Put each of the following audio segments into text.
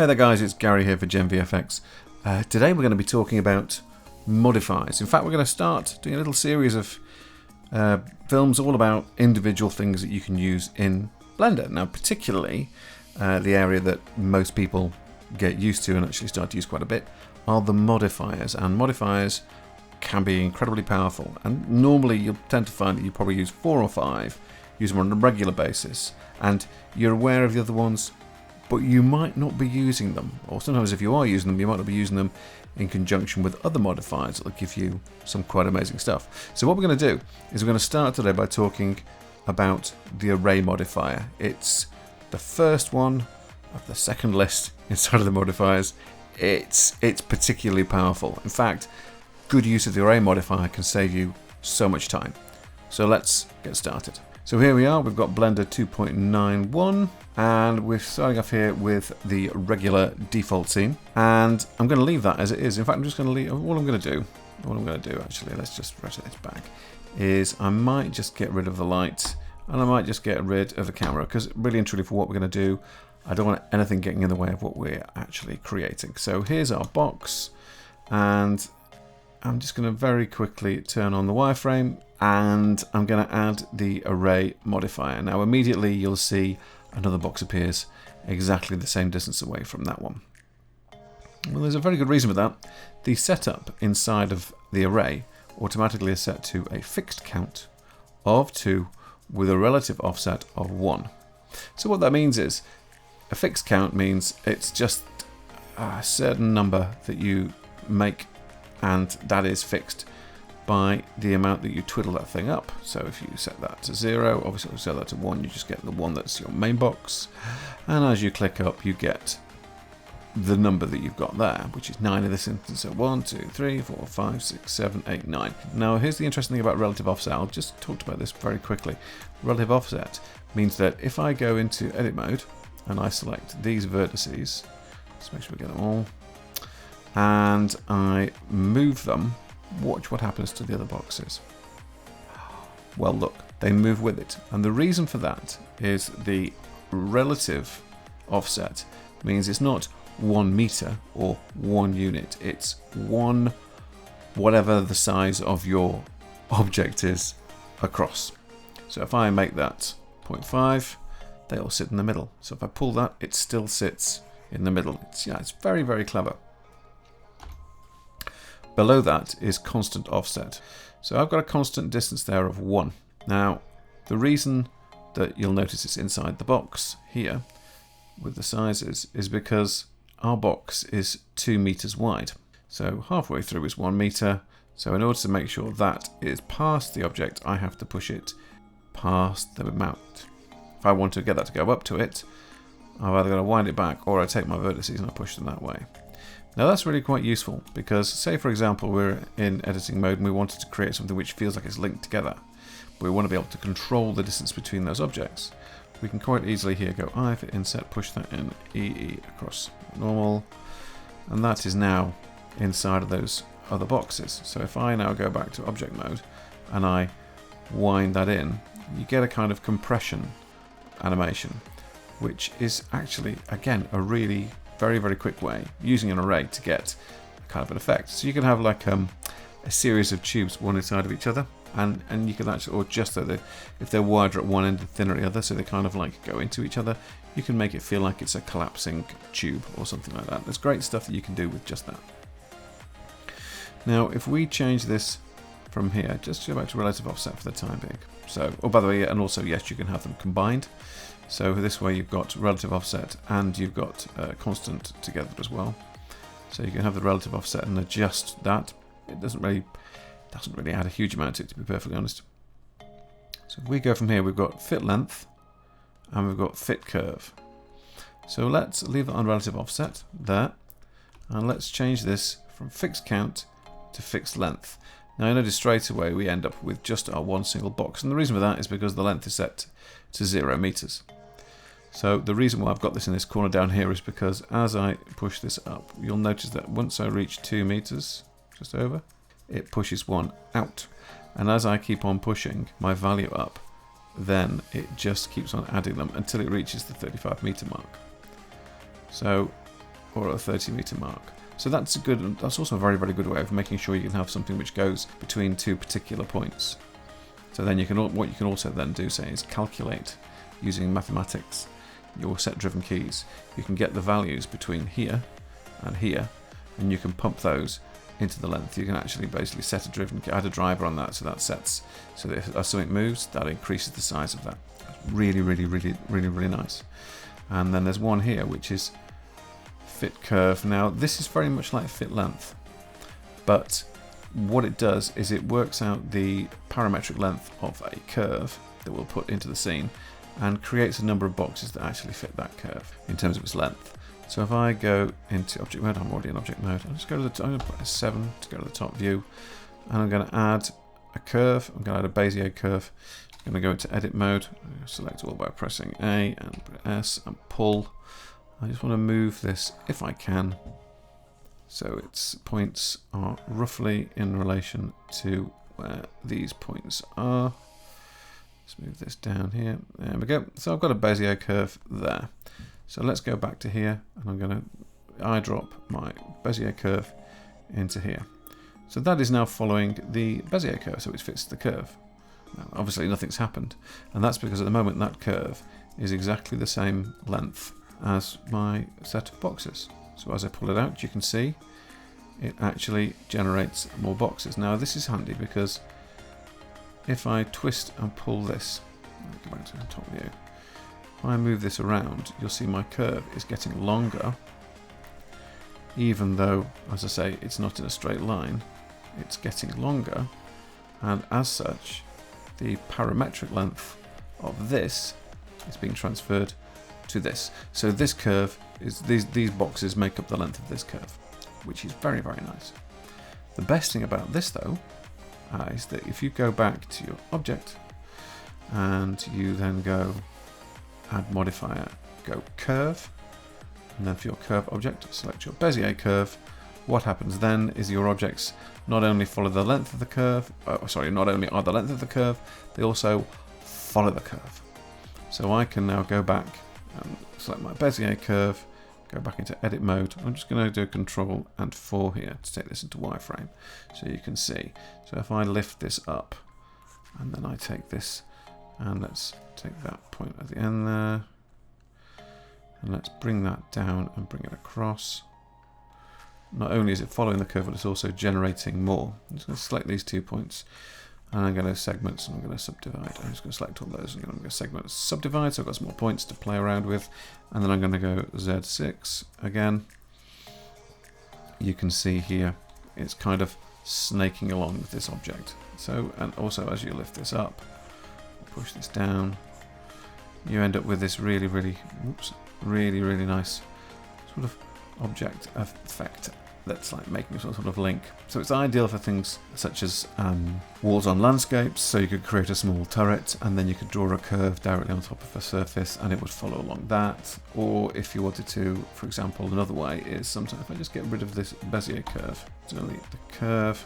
Hey there guys, it's Gary here for GenVFX. Today we're going to be talking about modifiers. In fact, we're going to start doing a little series of films all about individual things that you can use in Blender. Now, particularly the area that most people get used to and actually start to use quite a bit are the modifiers. And modifiers can be incredibly powerful. And normally you'll tend to find that you probably use 4 or 5, use them on a regular basis. And you're aware of the other ones, but you might not be using them. Or sometimes if you are using them, you might not be using them in conjunction with other modifiers that will give you some quite amazing stuff. So what we're going to do is we're going to start today by talking about the Array Modifier. It's the first one of the second list inside of the modifiers. It's particularly powerful. In fact, good use of the Array Modifier can save you so much time. So let's get started. So here we are, we've got Blender 2.91 and we're starting off here with the regular default scene, and I'm going to leave that as it is. In fact, I'm just going to leave, what I'm going to do actually, let's just rotate this back, is I might just get rid of the light and I might just get rid of the camera, because really and truly for what we're going to do, I don't want anything getting in the way of what we're actually creating. So here's our box, and I'm just going to very quickly turn on the wireframe, and I'm going to add the Array Modifier. Now immediately you'll see another box appears exactly the same distance away from that one. Well, there's a very good reason for that. The setup inside of the array automatically is set to a fixed count of 2 with a relative offset of 1. So what that means is, a fixed count means it's just a certain number that you make, and that is fixed by the amount that you twiddle that thing up. So if you set that to 0, obviously if you set that to 1, you just get the one that's your main box, and as you click up you get the number that you've got there, which is 9 in this instance. So 1, 2, 3, 4, 5, 6, 7, 8, 9. Now here's the interesting thing about relative offset. I'll just talk about this very quickly. Relative offset means that if I go into edit mode and I select these vertices, let's make sure we get them all, and I move them, watch what happens to the other boxes. Well, look, they move with it. And the reason for that is the relative offset means it's not 1 meter or 1 unit, it's 1 whatever the size of your object is across. So if I make that 0.5, they all sit in the middle. So if I pull that, it still sits in the middle. It's very, very clever. Below that is constant offset. So I've got a constant distance there of 1. Now, the reason that you'll notice it's inside the box here with the sizes is because our box is 2 meters wide. So halfway through is 1 meter. So in order to make sure that is past the object, I have to push it past the amount. If I want to get that to go up to it, I've either got to wind it back or I take my vertices and I push them that way. Now that's really quite useful because, say for example, we're in editing mode and we wanted to create something which feels like it's linked together, but we want to be able to control the distance between those objects. We can quite easily here go I for inset, push that in EE across normal, and that is now inside of those other boxes. So if I now go back to object mode and I wind that in, you get a kind of compression animation, which is actually, again, a really very, very quick way using an array to get a kind of an effect. So you can have like a series of tubes one inside of each other, and you can actually, or just so that if they're wider at one end and thinner at the other, so they kind of like go into each other, you can make it feel like it's a collapsing tube or something like that. There's great stuff that you can do with just that. Now if we change this from here, just go back to relative offset for the time being. So, oh, by the way, and also yes, you can have them combined. So this way you've got relative offset and you've got constant together as well. So you can have the relative offset and adjust that. It doesn't really add a huge amount to it, to be perfectly honest. So if we go from here, we've got fit length and we've got fit curve. So let's leave that on relative offset there, and let's change this from fixed count to fixed length. Now I notice straight away we end up with just our one single box, and the reason for that is because the length is set to 0 meters. So the reason why I've got this in this corner down here is because as I push this up, you'll notice that once I reach 2 meters, just over, it pushes 1 out. And as I keep on pushing my value up, then it just keeps on adding them until it reaches the 35 meter mark. So or a 30-meter mark. So that's also a very, very good way of making sure you can have something which goes between two particular points. So then what you can also then do, say, is calculate using mathematics your set-driven keys. You can get the values between here and here, and you can pump those into the length. You can actually basically set a driven key, add a driver on that, so that sets, so that if something moves, that increases the size of that. It's really, really, really, really, really nice. And then there's one here which is fit curve. Now this is very much like fit length, but what it does is it works out the parametric length of a curve that we'll put into the scene and creates a number of boxes that actually fit that curve in terms of its length. So if I go into object mode, I'm already in object mode, I'll just go to the top, I'm going to put a 7 to go to the top view, and I'm going to add a curve, I'm going to add a Bezier curve. I'm going to go into edit mode, select all by pressing A and S and pull. I just want to move this, if I can, so its points are roughly in relation to where these points are. Let's move this down here. There we go. So I've got a Bezier curve there. So let's go back to here, and I'm going to eyedrop my Bezier curve into here. So that is now following the Bezier curve, so it fits the curve. Now, obviously nothing's happened, and that's because at the moment that curve is exactly the same length as my set of boxes. So as I pull it out, you can see it actually generates more boxes. Now this is handy because if I twist and pull this, go back to the top view, if I move this around, you'll see my curve is getting longer, even though, as I say, it's not in a straight line, it's getting longer, and as such, the parametric length of this is being transferred to this. So this curve is, these boxes make up the length of this curve, which is very, very nice. The best thing about this though is that if you go back to your object and you then go add modifier, go curve, and then for your curve object select your Bezier curve, what happens then is your objects not only follow the length of the curve, not only are the length of the curve, they also follow the curve. So I can now go back and select my Bezier curve, go back into edit mode. I'm just going to do Control and 4 here to take this into wireframe so you can see. So if I lift this up and then I take this and let's take that point at the end there and let's bring that down and bring it across. Not only is it following the curve, but it's also generating more. I'm just going to select these 2 points and I'm going to segments and I'm going to subdivide. I'm just going to select all those and I'm going to segment subdivide, so I've got some more points to play around with. And then I'm going to go Z6 again. You can see here it's kind of snaking along with this object. So, and also as you lift this up, push this down, you end up with this really, really, really nice sort of object effect that's like making a sort of link. So it's ideal for things such as walls on landscapes, so you could create a small turret and then you could draw a curve directly on top of a surface and it would follow along that. Or if you wanted to, for example, another way is sometimes if I just get rid of this Bezier curve, delete the curve,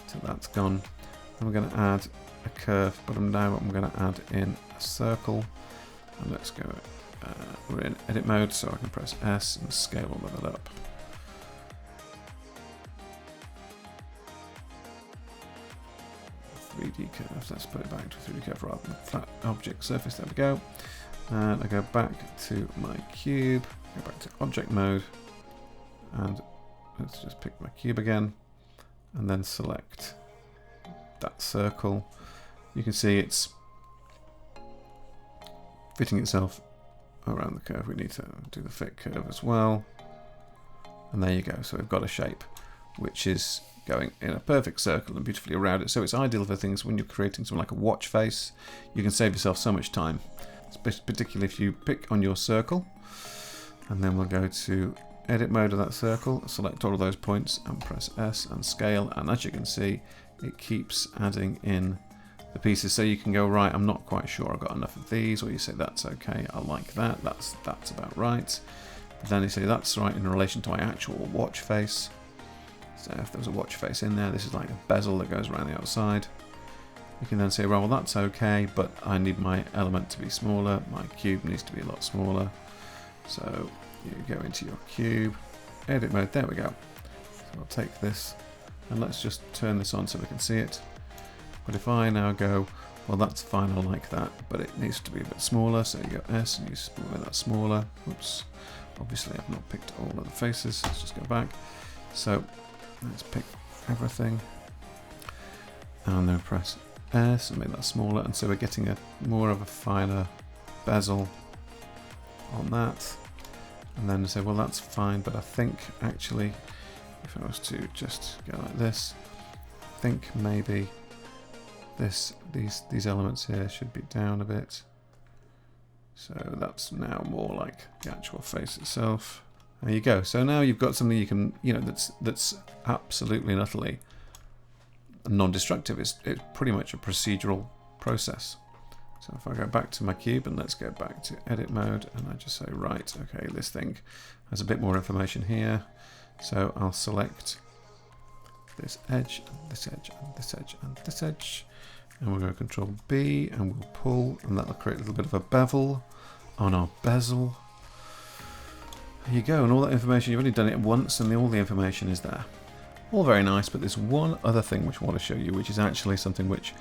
so that's gone. And we're going to add a curve, but now I'm going to add in a circle, and let's go, we're in edit mode, so I can press S and scale all of that up. Curves. Let's put it back to 3D curve rather than flat object surface. There we go. And I go back to my cube, go back to object mode, and let's just pick my cube again, and then select that circle. You can see it's fitting itself around the curve. We need to do the fit curve as well. And there you go. So we've got a shape which is going in a perfect circle and beautifully around it. So it's ideal for things when you're creating something like a watch face. You can save yourself so much time, particularly if you pick on your circle, and then we'll go to edit mode of that circle, select all of those points and press S and scale, and as you can see it keeps adding in the pieces. So you can go, right, I'm not quite sure I've got enough of these, or you say that's okay, I like that, that's about right. But then you say that's right in relation to my actual watch face. So if there was a watch face in there, this is like a bezel that goes around the outside. You can then say, well, that's okay, but I need my element to be smaller. My cube needs to be a lot smaller. So you go into your cube, edit mode. There we go. So I'll take this and let's just turn this on so we can see it. But if I now go, well, that's fine, I like that, but it needs to be a bit smaller. So you go S and you make that smaller. Oops. Obviously, I've not picked all of the faces. Let's just go back. So let's pick everything. And then press S and make that smaller. And so we're getting a more of a finer bezel on that. And then say, well, that's fine, but I think actually, if I was to just go like this, I think maybe these elements here should be down a bit. So that's now more like the actual face itself. There you go. So now you've got something you can, that's absolutely and utterly non-destructive. It's pretty much a procedural process. So if I go back to my cube and let's go back to edit mode and I just say, right, okay, this thing has a bit more information here. So I'll select this edge, and this edge, and this edge, and this edge. And we'll go Control B and we'll pull, and that'll create a little bit of a bevel on our bezel. There you go, and all that information, you've only done it once and all the information is there. All very nice, but there's one other thing which I want to show you, which is actually something which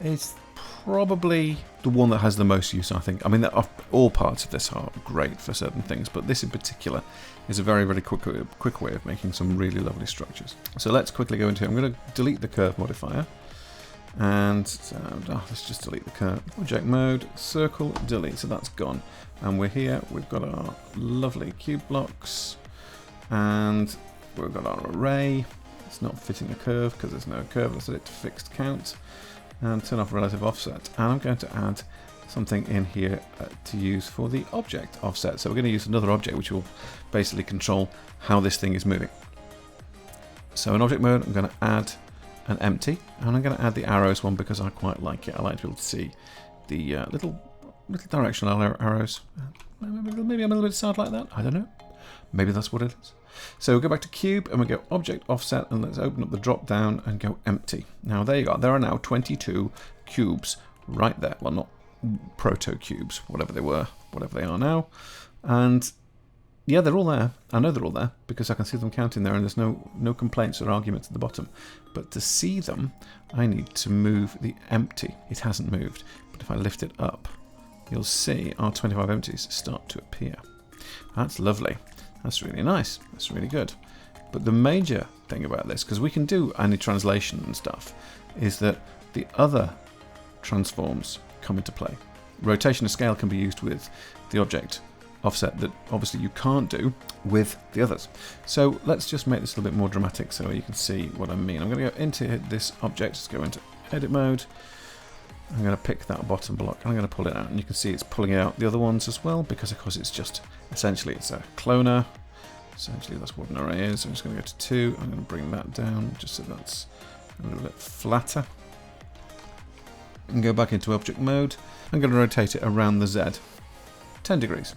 is probably the one that has the most use, I think. I mean, all parts of this are great for certain things, but this in particular is a very, very quick way of making some really lovely structures. So let's quickly go into it. I'm going to delete the curve modifier. And let's just delete the curve. Object mode, circle, delete. So that's gone. And we're here. We've got our lovely cube blocks. And we've got our array. It's not fitting a curve because there's no curve. Let's set it to fixed count. And turn off relative offset. And I'm going to add something in here to use for the object offset. So we're going to use another object which will basically control how this thing is moving. So in object mode, I'm going to add an empty, and I'm going to add the arrows one because I quite like it. I like to be able to see the little directional arrows. Maybe I'm a little bit sad like that. I don't know. Maybe that's what it is. So we'll go back to cube and we go object offset and let's open up the drop down and go empty. Now there you go. There are now 22 cubes right there. Well, not proto cubes, whatever they were, whatever they are now. And yeah, they're all there. I know they're all there because I can see them counting there and there's no complaints or arguments at the bottom. But to see them, I need to move the empty. It hasn't moved. But if I lift it up, you'll see our 25 empties start to appear. That's lovely. That's really nice. That's really good. But the major thing about this, because we can do any translation and stuff, is that the other transforms come into play. Rotation and scale can be used with the object offset that obviously you can't do with the others. So let's just make this a little bit more dramatic so you can see what I mean. I'm going to go into this object, let's go into edit mode. I'm going to pick that bottom block and I'm going to pull it out, and you can see it's pulling out the other ones as well because of course it's just essentially it's a cloner. Essentially that's what an array is. So I'm just going to go to 2. I'm going to bring that down just so that's a little bit flatter. And go back into object mode. I'm going to rotate it around the Z 10 degrees.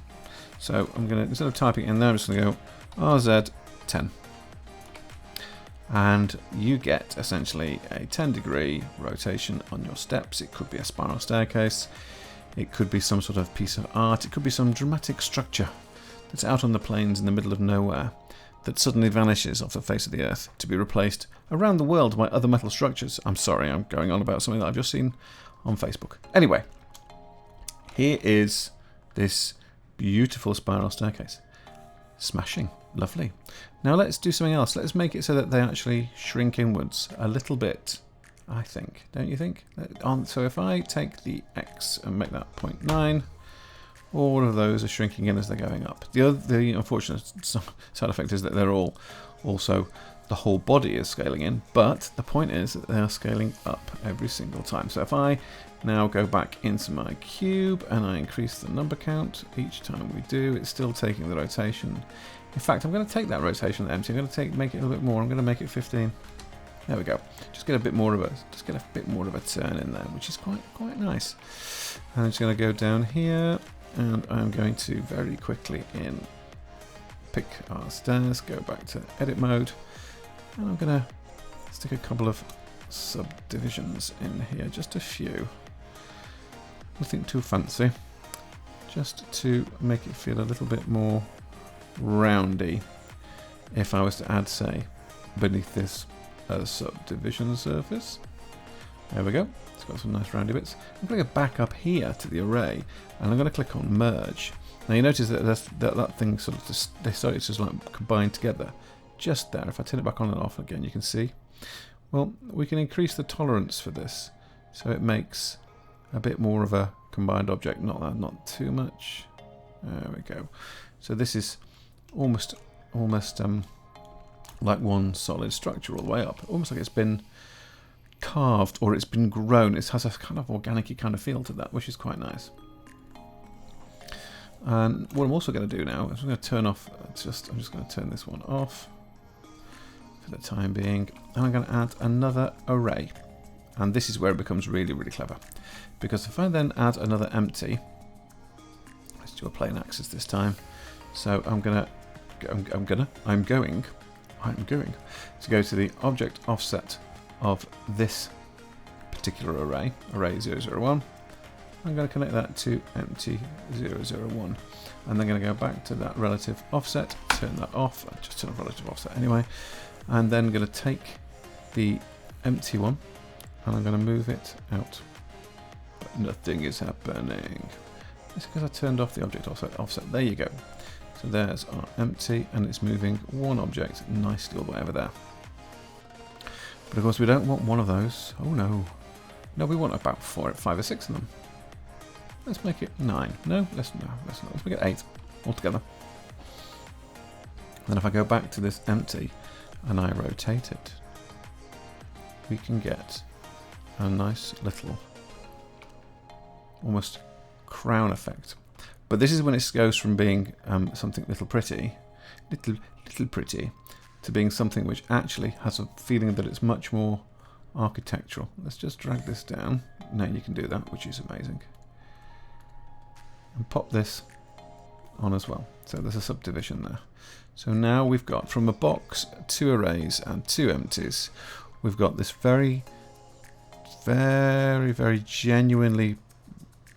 So I'm going to, instead of typing in there, I'm just going to go RZ 10. And you get essentially a 10-degree rotation on your steps. It could be a spiral staircase. It could be some sort of piece of art. It could be some dramatic structure that's out on the plains in the middle of nowhere that suddenly vanishes off the face of the earth to be replaced around the world by other metal structures. I'm sorry, I'm going on about something that I've just seen on Facebook. Anyway, here is this beautiful spiral staircase. Smashing. Lovely. Now let's do something else. Let's make it so that they actually shrink inwards a little bit, I think. Don't you think? So if I take the X and make that 0.9, all of those are shrinking in as they're going up. The unfortunate side effect is that they're all also, the whole body is scaling in, but the point is that they are scaling up every single time. So if I now go back into my cube and I increase the number count each time we do, it's still taking the rotation. In fact, I'm going to take that rotation empty. I'm going to make it a little bit more. I'm going to make it 15. There we go. Just get a bit more of a turn in there, which is quite nice. And I'm just going to go down here, and I'm going to very quickly pick our stairs, go back to edit mode, and I'm going to stick a couple of subdivisions in here, just a few. Nothing too fancy, just to make it feel a little bit more roundy. if I was to add, say, beneath this subdivision surface. There we go. It's got some nice roundy bits. I'm going to go back up here to the array, and I'm going to click on merge. Now you notice that that thing sort of just, they started to just like combine together just there. If I turn it back on and off again, you can see. Well, we can increase the tolerance for this, so it makes a bit more of a combined object. Not too much. There we go. So this is almost like one solid structure all the way up. Almost like it's been carved or it's been grown. It has a kind of organic-y kind of feel to that, which is quite nice. And what I'm also going to do now is I'm going to turn off. I'm just going to turn this one off for the time being, and I'm going to add another array. And this is where it becomes really, really clever, because if I then add another empty, let's do a plain axis this time. So I'm going to go to the object offset of this particular array, array 001. I'm going to connect that to empty 001, and then going to go back to that relative offset, turn that off, just turn off relative offset anyway, and then going to take the empty one and I'm going to move it out. But nothing is happening. It's because I turned off the object offset. There you go. So there's our empty, and it's moving one object nicely all the way over there. But of course we don't want one of those. Oh no. No, we want about 5 or 6 of them. Let's make it 9. No, let's make it 8 altogether. Then if I go back to this empty and I rotate it, we can get a nice little almost crown effect. But this is when it goes from being something little pretty, to being something which actually has a feeling that it's much more architectural. Let's just drag this down. Now you can do that, which is amazing. And pop this on as well. So there's a subdivision there. So now we've got, from a box, 2 arrays and 2 empties, we've got this very, very, very genuinely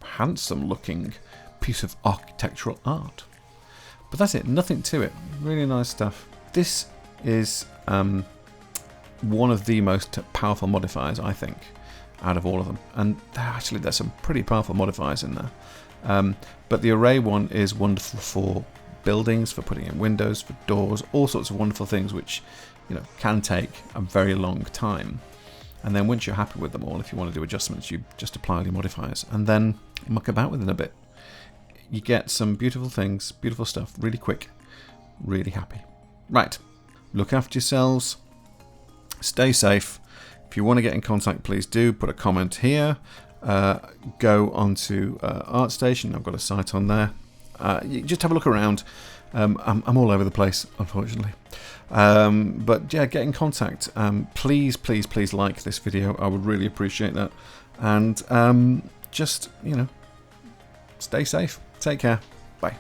handsome looking piece of architectural art. But that's it, nothing to it. Really nice stuff. This is one of the most powerful modifiers, I think, out of all of them. And there's some pretty powerful modifiers in there. But the array one is wonderful for buildings, for putting in windows, for doors, all sorts of wonderful things which, you know, can take a very long time. And then once you're happy with them all, if you want to do adjustments, you just apply all your modifiers and then muck about with it a bit. You get some beautiful things, beautiful stuff, really quick, really happy. Right, look after yourselves, stay safe. If you want to get in contact, please do put a comment here. Go onto ArtStation. I've got a site on there. You just have a look around. I'm all over the place, unfortunately. But yeah, get in contact. Please, please, please like this video. I would really appreciate that. And just, you know, stay safe. Take care. Bye.